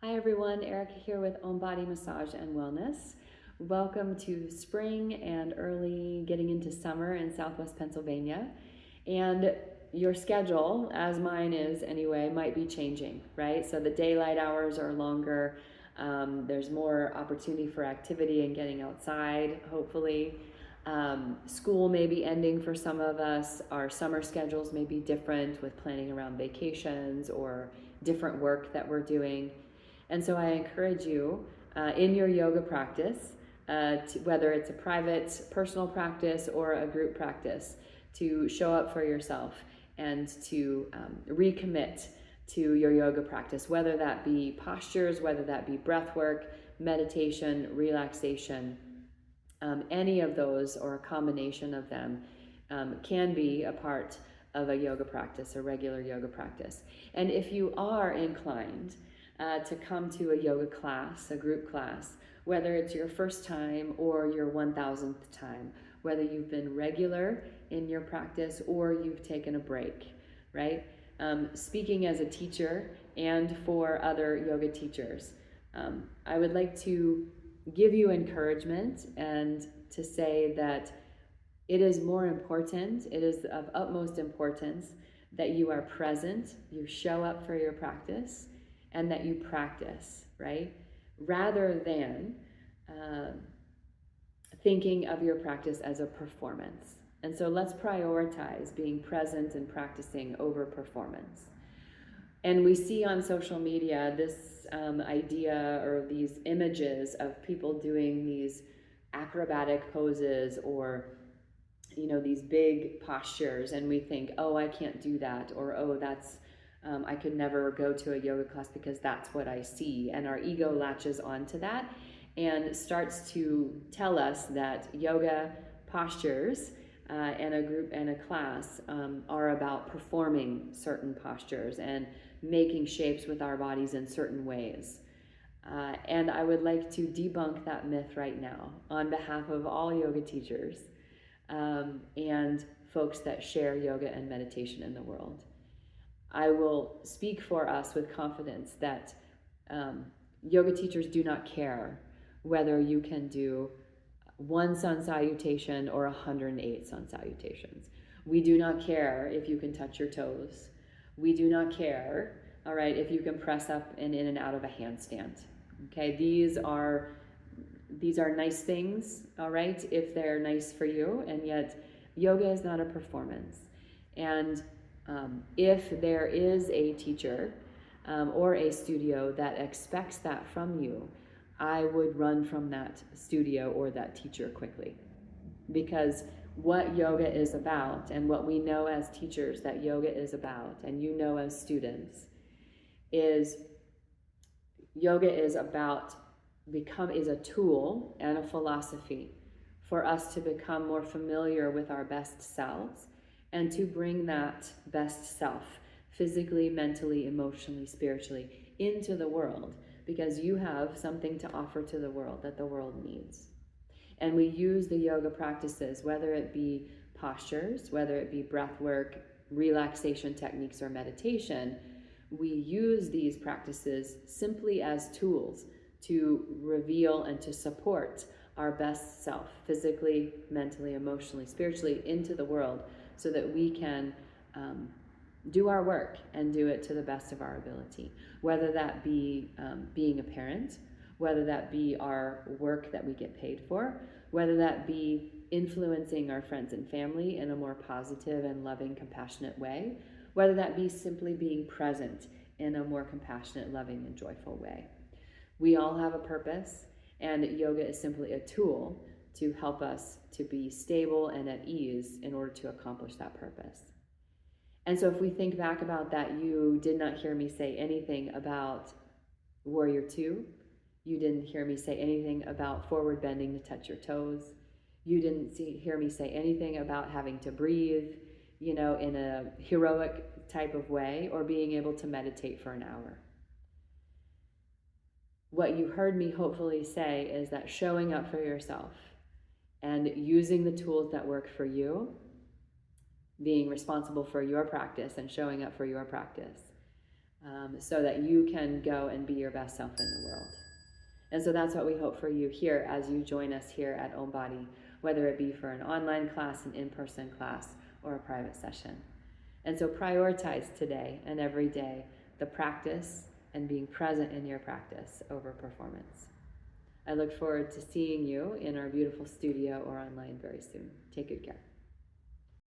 Hi everyone, Erica here with Om Body Massage and Wellness. Welcome to spring and early getting into summer in Southwest Pennsylvania. And your schedule, as mine is anyway, might be changing, right? So the daylight hours are longer. There's more opportunity for activity and getting outside, hopefully. School may be ending for some of us. Our summer schedules may be different with planning around vacations or different work that we're doing. And so I encourage you in your yoga practice, whether it's a private, personal practice or a group practice, to show up for yourself and to recommit to your yoga practice, whether that be postures, whether that be breath work, meditation, relaxation. Any of those or a combination of them can be a part of a yoga practice, a regular yoga practice. And if you are inclined to come to a yoga class, a group class, whether it's your first time or your 1000th time, whether you've been regular in your practice or you've taken a break, right? Speaking as a teacher and for other yoga teachers, I would like to give you encouragement and to say that it is more important, it is of utmost importance that you are present, you show up for your practice, and that you practice, right? Rather than thinking of your practice as a performance. And so let's prioritize being present and practicing over performance. And we see on social media this idea or these images of people doing these acrobatic poses or these big postures, and we think, oh, I can't do that, or oh, that's I could never go to a yoga class because that's what I see. And our ego latches onto that and starts to tell us that yoga postures and a group and a class are about performing certain postures and making shapes with our bodies in certain ways. And I would like to debunk that myth right now on behalf of all yoga teachers and folks that share yoga and meditation in the world. I will speak for us with confidence that yoga teachers do not care whether you can do one sun salutation or 108 sun salutations. We do not care if you can touch your toes. We do not care, all right, if you can press up and in and out of a handstand. Okay, these are nice things, all right, if they're nice for you, and yet yoga is not a performance. And if there is a teacher or a studio that expects that from you, I would run from that studio or that teacher quickly. Because what yoga is about, and what we know as teachers that yoga is about, and you know as students, is yoga is about is a tool and a philosophy for us to become more familiar with our best selves and to bring that best self physically, mentally, emotionally, spiritually into the world, because you have something to offer to the world that the world needs. And we use the yoga practices, whether it be postures, whether it be breath work, relaxation techniques, or meditation. We use these practices simply as tools to reveal and to support our best self, physically, mentally, emotionally, spiritually, into the world, so that we can do our work and do it to the best of our ability, whether that be being a parent, whether that be our work that we get paid for, whether that be influencing our friends and family in a more positive and loving, compassionate way, whether that be simply being present in a more compassionate, loving, and joyful way. We all have a purpose, and yoga is simply a tool to help us to be stable and at ease in order to accomplish that purpose. And so if we think back about that, you did not hear me say anything about Warrior Two. You didn't hear me say anything about forward bending to touch your toes. You didn't hear me say anything about having to breathe, in a heroic type of way, or being able to meditate for an hour. What you heard me hopefully say is that showing up for yourself and using the tools that work for you, being responsible for your practice and showing up for your practice, so that you can go and be your best self in the world. And so that's what we hope for you here as you join us here at Om Body, whether it be for an online class, an in-person class, or a private session. And so prioritize today and every day the practice and being present in your practice over performance. I look forward to seeing you in our beautiful studio or online very soon. Take good care.